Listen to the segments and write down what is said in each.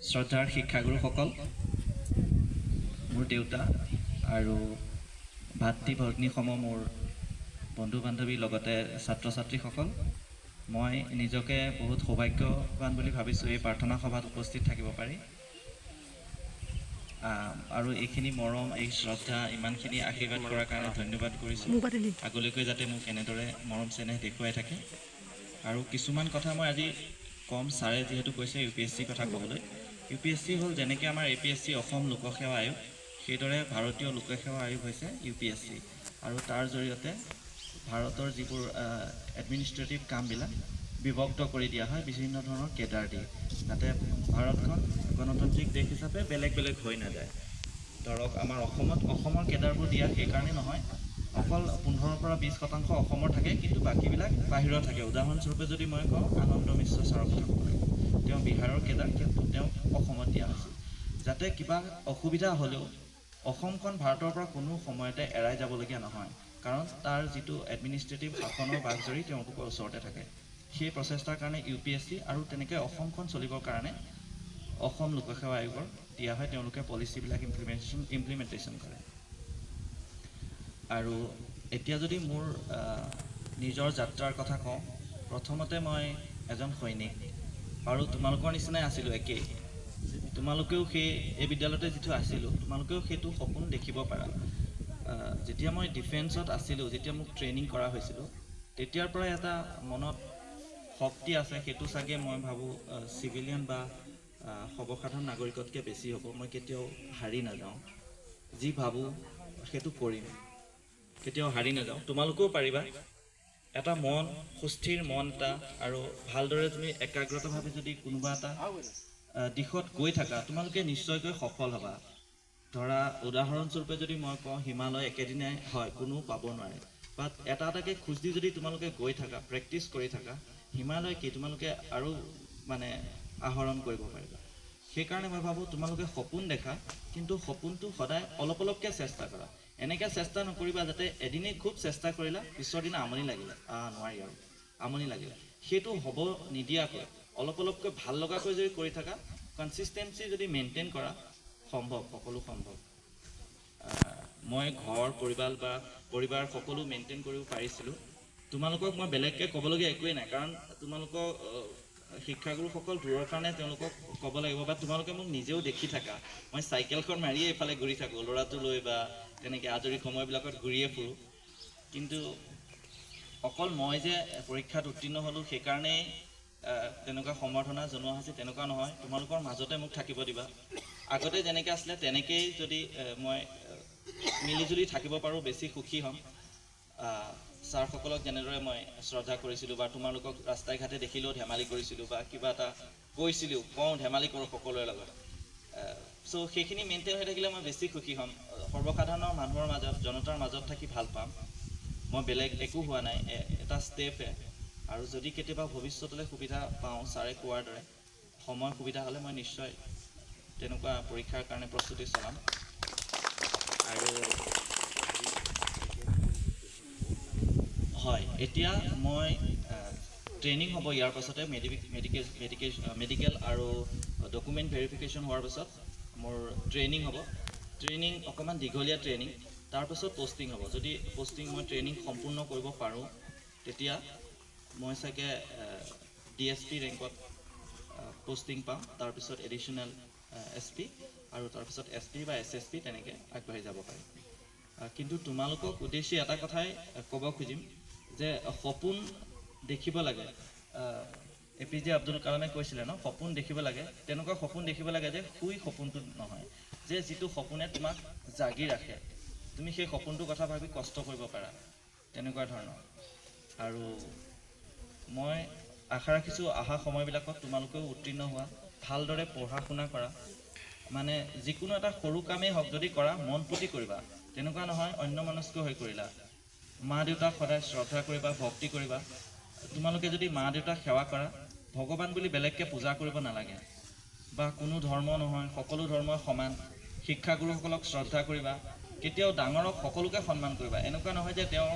শ্ৰদ্ধাৰ শিক্ষাগুৰুসকল, মোৰ দেউতা আৰু ভাতৃ ভগ্নীসম মোৰ বন্ধু বান্ধৱীৰ লগতে ছাত্ৰ ছাত্ৰীসকল, মই নিজকে বহুত সৌভাগ্যৱান বুলি ভাবিছোঁ এই প্ৰাৰ্থনা সভাত উপস্থিত থাকিব পাৰি। আৰু এইখিনি মৰম, এই শ্ৰদ্ধা, ইমানখিনি আশীৰ্বাদ কৰাৰ কাৰণে ধন্যবাদ কৰিছোঁ। আগলৈকে যাতে মোক এনেদৰে মৰম চেনেহ দেখুৱাই থাকে। আৰু কিছুমান কথা মই আজি কম, ছাৰে যিহেতু কৈছে UPSC কথা ক'বলৈ। UPSC হ'ল যেনেকৈ আমাৰ APSC অসম লোকসেৱা আয়োগ, সেইদৰে ভাৰতীয় লোকসেৱা আয়োগ হৈছে UPSC। আৰু তাৰ জৰিয়তে ভাৰতৰ যিবোৰ এডমিনিষ্ট্ৰেটিভ কামবিলাক বিভক্ত কৰি দিয়া হয় বিভিন্ন ধৰণৰ কেডাৰ দি, যাতে ভাৰতখন গণতান্ত্ৰিক দেশ হিচাপে বেলেগ বেলেগ হৈ নাযায়। ধৰক আমাৰ অসমৰ কেডাৰবোৰ দিয়া সেইকাৰণে নহয়, অকল 15-ৰ পৰা 20% অসমৰ থাকে, কিন্তু বাকীবিলাক বাহিৰৰ থাকে। উদাহৰণস্বৰূপে যদি মই কওঁ, আনন্দ মিশ্ৰ ছাৰৰ কথা ক'ব লাগিব। তেওঁ বিহাৰৰ কেডাৰ, কিন্তু তেওঁক অসমত দিয়া হৈছিল, যাতে কিবা অসুবিধা হ'লেও অসমখন ভাৰতৰ পৰা কোনো সময়তে এৰাই যাবলগীয়া নহয়, কাৰণ তাৰ যিটো এডমিনিষ্ট্ৰেটিভ শাসনৰ বাঘজৰী তেওঁলোকৰ ওচৰতে থাকে। সেই প্ৰচেষ্টাৰ কাৰণে UPSC আৰু তেনেকৈ অসমখন চলিবৰ কাৰণে অসম লোকসেৱা আয়োগৰ দিয়া হয়, তেওঁলোকে পলিচিবিলাক ইমপ্লিমেণ্টেশ্যন কৰে। আৰু এতিয়া যদি মোৰ নিজৰ যাত্ৰাৰ কথা কওঁ, প্ৰথমতে মই এজন সৈনিক, আৰু তোমালোকৰ নিচিনাই আছিলোঁ, একেই। তোমালোকেও এই বিদ্যালয়তে যিটো আছিলোঁ, তোমালোকেও সেইটো সপোন দেখিব পাৰা। যেতিয়া মই ডিফেন্সত আছিলোঁ, যেতিয়া মোক ট্ৰেইনিং কৰা হৈছিলোঁ, তেতিয়াৰ পৰাই এটা মনত শক্তি আছে, সেইটো চাগে মই ভাবোঁ চিভিলিয়ান বা সৰ্বসাধাৰণ নাগৰিকতকৈ বেছি হ'ব। মই কেতিয়াও হাৰি নাযাওঁ, যি ভাবোঁ সেইটো কৰিম, কেতিয়াও হাৰি নাযাওঁ। তোমালোকেও পাৰিবা। এটা মন, সুস্থিৰ মন এটা, আৰু ভালদৰে তুমি একাগ্ৰতাভাৱে যদি কোনোবা এটা দিশত গৈ থাকা, তোমালোকে নিশ্চয়কৈ সফল হ'বা। ধৰা উদাহৰণস্বৰূপে যদি মই কওঁ, হিমালয় একেদিনাই হয়, কোনো পাব নোৱাৰে, বাট এটা এটাকৈ খোজ দি যদি তোমালোকে গৈ থাকা, প্ৰেক্টিছ কৰি থাকা, হিমালয় কি তোমালোকে আৰু মানে আহৰণ কৰিব পাৰিবা। সেইকাৰণে মই ভাবোঁ তোমালোকে সপোন দেখা, কিন্তু সপোনটো সদায় অলপ অলপকৈ চেষ্টা কৰা। এনেকৈ চেষ্টা নকৰিবা যাতে এদিনেই খুব চেষ্টা কৰিলা, পিছৰ দিনা আমনি লাগিলে, নোৱাৰি আৰু আমনি লাগিলে, সেইটো হ'ব নিদিয়াকৈ অলপ অলপকৈ ভাল লগাকৈ যদি কৰি থাকা, কনচিষ্টেঞ্চি যদি মেইনটেইন কৰা, সম্ভৱ, সকলো সম্ভৱ। মই ঘৰ পৰিবাৰ সকলো মেইনটেইন কৰিব পাৰিছিলোঁ। তোমালোকক মই বেলেগকৈ ক'বলগীয়া একোৱেই নাই, কাৰণ তোমালোকক শিক্ষাগুৰুসকল দূৰৰ কাৰণে তেওঁলোকক ক'ব লাগিব, বা তোমালোকে মোক নিজেও দেখি থাকা। মই চাইকেলখন মাৰিয়ে এইফালে ঘূৰি থাকোঁ, ল'ৰাটো লৈ বা তেনেকৈ আজৰি সময়বিলাকত ঘূৰিয়ে ফুৰোঁ। কিন্তু অকল মই যে পৰীক্ষাত উত্তীৰ্ণ হ'লোঁ সেইকাৰণেই তেনেকুৱা সম্বৰ্ধনা জনোৱা হৈছে, তেনেকুৱা নহয়। তোমালোকৰ মাজতে মোক থাকিব দিবা। আগতে যেনেকৈ আছিলে তেনেকেই যদি মই মিলিজুলি থাকিব পাৰোঁ, বেছি সুখী হ'ম। ছাৰসকলক যেনেদৰে মই শ্ৰদ্ধা কৰিছিলোঁ, বা তোমালোকক ৰাস্তাই ঘাটে দেখিলেও ধেমালি কৰিছিলোঁ, বা কিবা এটা কওঁ, ধেমালি কৰোঁ সকলোৰে লগত। চ' সেইখিনি মেইনটেইন হৈ থাকিলে মই বেছি সুখী হ'ম। সৰ্বসাধাৰণৰ মানুহৰ মাজত, জনতাৰ মাজত থাকি ভাল পাম। মই বেলেগ একো হোৱা নাই, এটা ষ্টেপহে। আৰু যদি কেতিয়াবা ভৱিষ্যতলৈ সুবিধা পাওঁ, ছাৰে কোৱাৰ দৰে সময় সুবিধা হ'লে মই নিশ্চয় তেনেকুৱা পৰীক্ষাৰ কাৰণে প্ৰস্তুতি চলাম। আৰু হয়, এতিয়া মই ট্ৰেইনিং হ'ব, ইয়াৰ পাছতে মেডিকেল আৰু ডকুমেণ্ট ভেৰিফিকেশ্যন হোৱাৰ পাছত মোৰ ট্ৰেইনিং হ'ব। ট্ৰেইনিং অকণমান দীঘলীয়া ট্ৰেইনিং, তাৰপাছত পষ্টিং হ'ব। যদি মই ট্ৰেইনিং সম্পূৰ্ণ কৰিব পাৰোঁ, তেতিয়া মই চাগে DSP ৰেংকত পষ্টিং পাম, তাৰপিছত এডিশ্যনেল SP, আৰু তাৰপিছত SP বা SSP তেনেকৈ আগবাঢ়ি যাব পাৰিম। কিন্তু তোমালোকক উদ্দেশ্যি এটা কথাই ক'ব খুজিম যে সপোন দেখিব লাগে। APJ আব্দুল কালামে কৈছিলে ন, সপোন দেখিব লাগে। তেনেকুৱা সপোন দেখিব লাগে যে শুই সপোনটো নহয়, যে যিটো সপোনে তোমাক জাগি ৰাখে, তুমি সেই সপোনটোৰ কথা ভাবি কষ্ট কৰিব পাৰা, তেনেকুৱা ধৰণৰ। আৰু মই আশা ৰাখিছোঁ অহা সময়বিলাকত তোমালোকেও উত্তীৰ্ণ হোৱা, ভালদৰে পঢ়া শুনা কৰা। মানে যিকোনো এটা সৰু কামেই হওক, যদি কৰা মন পুতি কৰিবা, তেনেকুৱা নহয় অন্যমনস্ক হৈ কৰিলা। মা দেউতাক সদায় শ্ৰদ্ধা কৰিবা, ভক্তি কৰিবা। তোমালোকে যদি মা দেউতাক সেৱা কৰা, ভগৱান বুলি বেলেগকৈ পূজা কৰিব নালাগে, বা কোনো ধৰ্ম নহয়, সকলো ধৰ্মই সমান। শিক্ষাগুৰুসকলক শ্ৰদ্ধা কৰিবা, কেতিয়াও ডাঙৰক সকলোকে সন্মান কৰিবা। এনেকুৱা নহয় যে তেওঁ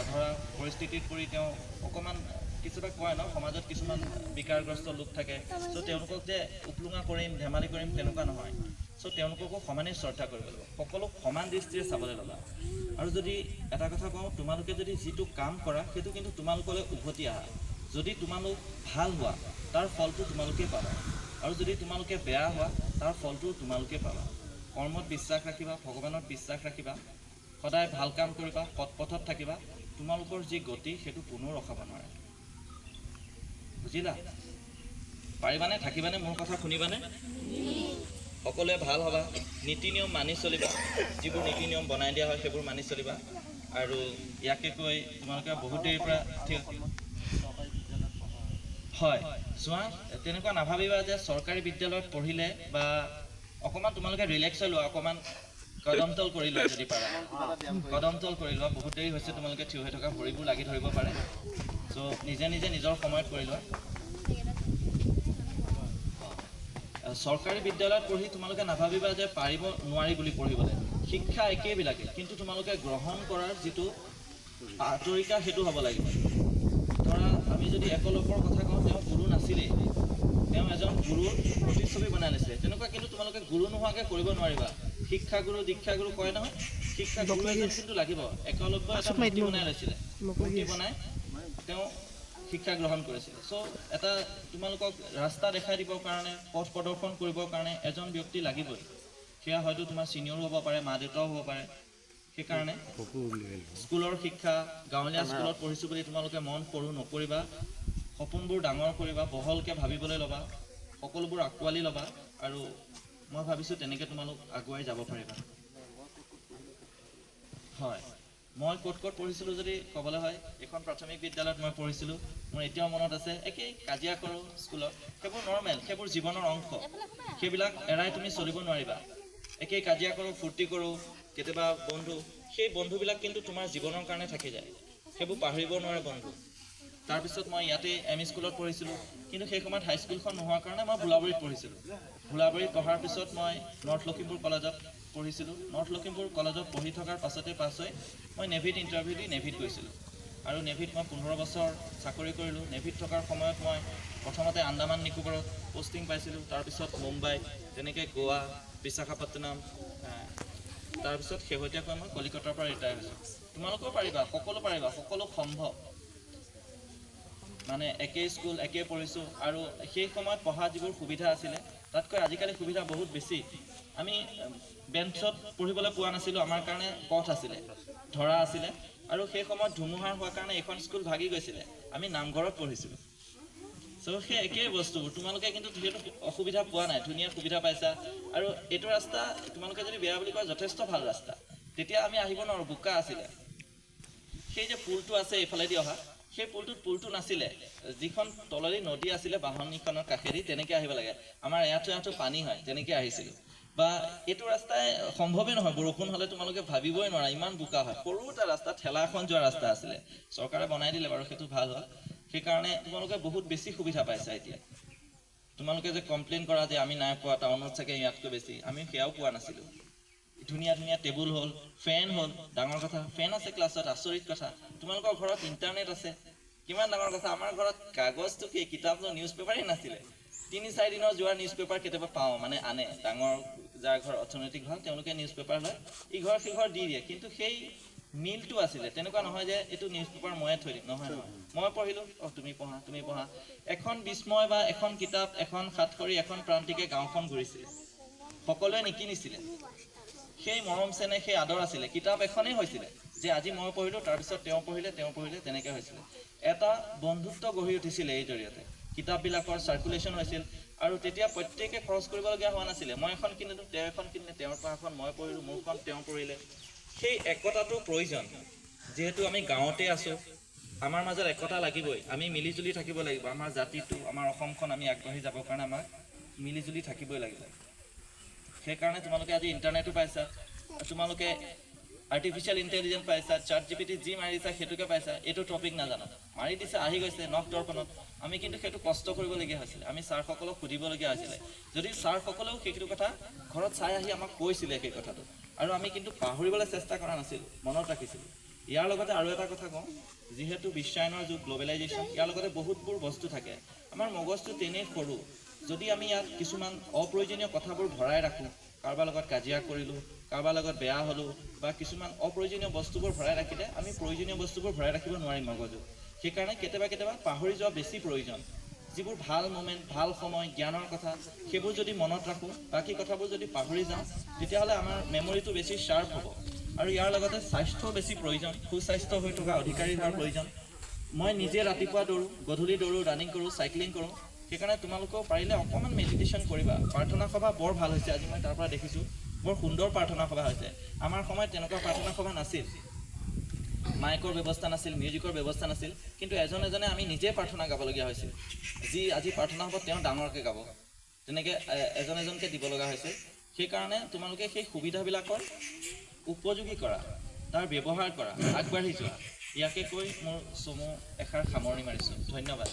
ধৰা পৰিস্থিতিত পৰি তেওঁ অকণমান কিছুমান কয় ন সমাজত কিছুমান বিকাৰগ্ৰস্ত লোক থাকে চ' তেওঁলোকক যে উপলুঙা কৰিম ধেমালি কৰিম তেনেকুৱা নহয় চ' তেওঁলোককো সমানেই শ্ৰদ্ধা কৰিব লাগিব সকলোক সমান দৃষ্টিৰে চাবলৈ ল'বা আৰু যদি এটা কথা কওঁ তোমালোকে যদি যিটো কাম কৰা সেইটো কিন্তু তোমালোকলৈ উভতি আহা যদি তোমালোক ভাল হোৱা তাৰ ফলটো তোমালোকেই পাবা আৰু যদি তোমালোকে বেয়া হোৱা তাৰ ফলটো তোমালোকেই পাবা কৰ্মত বিশ্বাস ৰাখিবা ভগৱানত বিশ্বাস ৰাখিবা সদায় ভাল কাম কৰিবা সৎ পথত থাকিবা তোমালোকৰ যি গতি সেইটো কোনো ৰখাব নোৱাৰে বুজিলা পাৰিবানে থাকিবানে মোৰ কথা শুনিবানে সকলোৱে ভাল হ'বা নীতি নিয়ম মানি চলিবা যিবোৰ নীতি নিয়ম বনাই দিয়া হয় সেইবোৰ মানি চলিবা আৰু ইয়াকে কৈ তোমালোকে বহুত দেৰিৰ পৰা হয় চোৱা তেনেকুৱা নাভাবিবা যে চৰকাৰী বিদ্যালয়ত পঢ়িলে বা অকণমান তোমালোকে ৰিলেক্স হৈ লোৱা অকণমান কদমতল কৰি লোৱা যদি পাৰা কদমতল কৰি লোৱা বহুত দেৰি হৈছে তোমালোকে থিয় হৈ থকা ভৰিবোৰ লাগি ধৰিব পাৰে চ' নিজে নিজে নিজৰ সময়ত কৰি লোৱা চৰকাৰী বিদ্যালয়ত পঢ়ি তোমালোকে নাভাবিবা যে পাৰিব নোৱাৰি বুলি পঢ়িবলৈ শিক্ষা একেইবিলাকে কিন্তু তোমালোকে গ্ৰহণ কৰাৰ যিটো তৰিকা সেইটো হ'ব লাগিব ধৰা আমি যদি একলব্যৰ কথা কওঁ তেওঁ গুৰু নাছিলেই তেওঁ এজন গুৰুৰ প্ৰতিচ্ছবি বনাই লৈছিলে তেনেকুৱা কিন্তু তোমালোকে গুৰু নোহোৱাকৈ কৰিব নোৱাৰিবা শিক্ষাগুৰু দীক্ষাগুৰু কয় নহয় শিক্ষাগুৰু এজন কিন্তু লাগিব একলব্য এটা মূৰ্তি বনাই লৈছিলে মূৰ্তি বনাই তেওঁ শিক্ষা গ্ৰহণ কৰিছিলে চ' এটা তোমালোকক ৰাস্তা দেখাই দিবৰ কাৰণে পথ প্ৰদৰ্শন কৰিবৰ কাৰণে এজন ব্যক্তি লাগিবই সেয়া হয়তো তোমাৰ ছিনিয়ৰো হ'ব পাৰে মা দেউতাও হ'ব পাৰে সেইকাৰণে স্কুলৰ শিক্ষা গাঁৱলীয়া স্কুলত পঢ়িছোঁ বুলি তোমালোকে মন সৰু নকৰিবা সপোনবোৰ ডাঙৰ কৰিবা বহলকৈ ভাবিবলৈ ল'বা সকলোবোৰ আঁকোৱালি ল'বা আৰু মই ভাবিছোঁ তেনেকৈ তোমালোক আগুৱাই যাব পাৰিবা হয় মই ক'ত পঢ়িছিলোঁ যদি ক'বলৈ হয় এখন প্ৰাথমিক বিদ্যালয়ত মই পঢ়িছিলোঁ মোৰ এতিয়াও মনত আছে একেই কাজিয়া কৰোঁ স্কুলত সেইবোৰ নৰ্মেল সেইবোৰ জীৱনৰ অংশ সেইবিলাক এৰাই তুমি চলিব নোৱাৰিবা একেই কাজিয়া কৰোঁ ফূৰ্তি কৰোঁ কেতিয়াবা বন্ধু সেই বন্ধুবিলাক কিন্তু তোমাৰ জীৱনৰ কাৰণে থাকি যায় সেইবোৰ পাহৰিব নোৱাৰে বন্ধু তাৰপিছত মই ইয়াতে এম ই স্কুলত পঢ়িছিলোঁ কিন্তু সেই সময়ত হাইস্কুলখন নোহোৱাৰ কাৰণে মই ভোলাবাৰীত পঢ়িছিলোঁ ভোলাবাৰীত পঢ়াৰ পিছত মই নৰ্থ লখিমপুৰ কলেজত পঢ়িছিলোঁ নৰ্থ লখিমপুৰ কলেজত পঢ়ি থকাৰ পাছতে পাছ হৈ মই নেভিত ইণ্টাৰভিউ দি নেভিত গৈছিলোঁ আৰু নেভিত মই 15 বছৰ চাকৰি কৰিলোঁ নেভিত থকাৰ সময়ত মই প্ৰথমতে আন্দামান নিকোবৰত পষ্টিং পাইছিলোঁ তাৰপিছত মুম্বাই তেনেকৈ গোৱা বিশাখাপট্টনম তাৰপিছত শেহতীয়াকৈ মই কলিকতাৰ পৰা ৰিটায়াৰ হৈছোঁ তোমালোকেও পাৰিবা সকলো সম্ভৱ মানে একেই স্কুল একেই পঢ়িছোঁ আৰু সেই সময়ত পঢ়া যিবোৰ সুবিধা আছিলে তাতকৈ আজিকালি সুবিধা বহুত বেছি আমি বেঞ্চত পঢ়িবলৈ পোৱা নাছিলোঁ আমাৰ কাৰণে পথ আছিলে ধৰা আছিলে আৰু সেই সময়ত ধুমুহাৰ হোৱাৰ কাৰণে এখন স্কুল ভাগি গৈছিলে আমি নামঘৰত পঢ়িছিলোঁ চ' সেই একেই বস্তুবোৰ তোমালোকে কিন্তু সেইটো অসুবিধা পোৱা নাই ধুনীয়া সুবিধা পাইছা আৰু এইটো ৰাস্তা তোমালোকে যদি বেয়া বুলি কয় যথেষ্ট ভাল ৰাস্তা তেতিয়া আমি আহিব নোৱাৰোঁ বোকা আছিলে সেই যে পুলটো আছে এইফালেদি অহা সেই পুলটো নাছিলে যিখন তলদি নদী আছিলে বাহনীখনৰ কাষেদি তেনেকৈ আহিব লাগে আমাৰ ইয়াতো পানী হয় তেনেকৈ আহিছিলোঁ বা এইটো ৰাস্তাই সম্ভৱেই নহয় বৰষুণ হ'লে তোমালোকে ভাবিবই নোৱাৰা ইমান বোকা হয় সৰু এটা ৰাস্তা ঠেলা এখন যোৱা ৰাস্তা আছিলে চৰকাৰে বনাই দিলে বাৰু সেইটো ভাল হ'ল সেইকাৰণে তোমালোকে বহুত বেছি সুবিধা পাইছা এতিয়া তোমালোকে যে কমপ্লেইন কৰা যে আমি নাই পোৱা টাউনত চাগে ইয়াতকৈ বেছি আমি সেয়াও পোৱা নাছিলোঁ ধুনীয়া টেবুল হ'ল ফেন হ'ল ডাঙৰ কথা ফেন আছে ক্লাছত আচৰিত কথা তোমালোকৰ ঘৰত ইণ্টাৰনেট আছে কিমান ডাঙৰ কথা আমাৰ ঘৰত কাগজটো কি কিতাপ নিউজ পেপাৰেই নাছিলে 3-4 দিনৰ যোৱা নিউজ পেপাৰ কেতিয়াবা পাওঁ মানে আনে ডাঙৰ যাৰ ঘৰ অৰ্থনৈতিক ভাল তেওঁলোকে নিউজ পেপাৰ লয় ইঘৰ সিঘৰ দি দিয়ে কিন্তু সেই মিলটো আছিলে তেনেকুৱা নহয় যে এইটো নিউজ পেপাৰ ময়ে থৈ দিম নহয় মই পঢ়িলোঁ তুমি পঢ়া এখন বিস্ময় বা এখন কিতাপ এখন সাতখৰী এখন প্ৰান্তিকে গাঁওখন ঘূৰিছিলে সকলোৱে নিকিনিছিলে সেই মৰম চেনেহ সেই আদৰ আছিলে কিতাপ এখনেই হৈছিলে যে আজি মই পঢ়িলোঁ তাৰপিছত তেওঁ পঢ়িলে তেনেকৈ হৈছিলে এটা বন্ধুত্ব গঢ়ি উঠিছিলে এই জৰিয়তে কিতাপবিলাকৰ চাৰ্কুলেশ্যন হৈছিল আৰু তেতিয়া প্ৰত্যেকে খৰচ কৰিবলগীয়া হোৱা নাছিলে মই এখন কিনিলোঁ তেওঁ এখন কিনিলে তেওঁৰ পৰা এখন মই পঢ়িলোঁ মোৰখন তেওঁ পঢ়িলে সেই একতাটো প্ৰয়োজন যিহেতু আমি গাঁৱতে আছোঁ আমাৰ মাজত একতা লাগিবই আমি মিলিজুলি থাকিব লাগিব আমাৰ জাতিটো আমাৰ অসমখন আমি আগবাঢ়ি যাবৰ কাৰণে আমাক মিলিজুলি থাকিবই লাগিব সেইকাৰণে তোমালোকে আজি ইণ্টাৰনেটো পাইছা তোমালোকে আৰ্টিফিচিয়েল ইণ্টেলিজেঞ্চ পাইছা ChatGPT যি মাৰিছা সেইটোকে পাইছা এইটো টপিক নাজানো মাৰি দিছে আহি গৈছে নখ দৰ্পণত আমি কিন্তু সেইটো কষ্ট কৰিবলগীয়া হৈছিলে আমি ছাৰসকলক সুধিবলগীয়া হৈছিলে যদি ছাৰসকলেও সেইটো কথা ঘৰত চাই আহি আমাক কৈছিলে সেই কথাটো আৰু আমি কিন্তু পাহৰিবলৈ চেষ্টা কৰা নাছিলোঁ মনত ৰাখিছিলোঁ ইয়াৰ লগতে আৰু এটা কথা কওঁ, যিহেতু বিশ্বায়নৰ যুগ, গ্ল'বেলাইজেশ্যন, ইয়াৰ লগতে বহুতবোৰ বস্তু থাকে। আমাৰ মগজটো তেনেই সৰু, যদি আমি ইয়াত কিছুমান অপ্ৰয়োজনীয় কথাবোৰ ভৰাই ৰাখোঁ, কাৰোবাৰ লগত কাজিয়া কৰিলোঁ, কাৰোবাৰ লগত বেয়া হ'লোঁ, বা কিছুমান অপ্ৰয়োজনীয় বস্তুবোৰ ভৰাই ৰাখিলে আমি প্ৰয়োজনীয় বস্তুবোৰ ভৰাই ৰাখিব নোৱাৰিম মগজুত। সেইকাৰণে কেতিয়াবা পাহৰি যোৱা বেছি প্ৰয়োজন। যিবোৰ ভাল মোমেণ্ট, ভাল সময়, জ্ঞানৰ কথা, সেইবোৰ যদি মনত ৰাখোঁ, বাকী কথাবোৰ যদি পাহৰি যাওঁ, তেতিয়াহ'লে আমাৰ মেমৰিটো বেছি শ্বাৰ্প হ'ব। আৰু ইয়াৰ লগতে স্বাস্থ্যও বেছি প্ৰয়োজন, সুস্বাস্থ্য হৈ থকা অধিকাৰী হোৱাৰ প্ৰয়োজন। মই নিজে ৰাতিপুৱা দৌৰোঁ, গধূলি দৌৰোঁ, ৰানিং কৰোঁ, চাইক্লিং কৰোঁ। সেইকাৰণে তোমালোকেও পাৰিলে অকণমান মেডিটেশ্যন কৰিবা। প্ৰাৰ্থনা সভা বৰ ভাল হৈছে, আজি মই তাৰ পৰা দেখিছোঁ, বৰ সুন্দৰ প্ৰাৰ্থনা সভা হৈছে। আমাৰ সময়ত তেনেকুৱা প্ৰাৰ্থনা সভা নাছিল, মাইকৰ ব্যৱস্থা নাছিল, মিউজিকৰ ব্যৱস্থা নাছিল, কিন্তু এজনে আমি নিজে প্ৰাৰ্থনা গাবলগীয়া হৈছিল। যি আজি প্ৰাৰ্থনা সভাত তেওঁ ডাঙৰকৈ গাব, তেনেকৈ এজনকৈ দিব লগা হৈছিল। সেইকাৰণে তোমালোকে সেই সুবিধাবিলাকৰ উপযোগী কৰা, তাৰ ব্যৱহাৰ কৰা, আগবাঢ়ি যোৱা। ইয়াকে কৈ মোৰ চমু এষাৰ সামৰণি মাৰিছোঁ। ধন্যবাদ।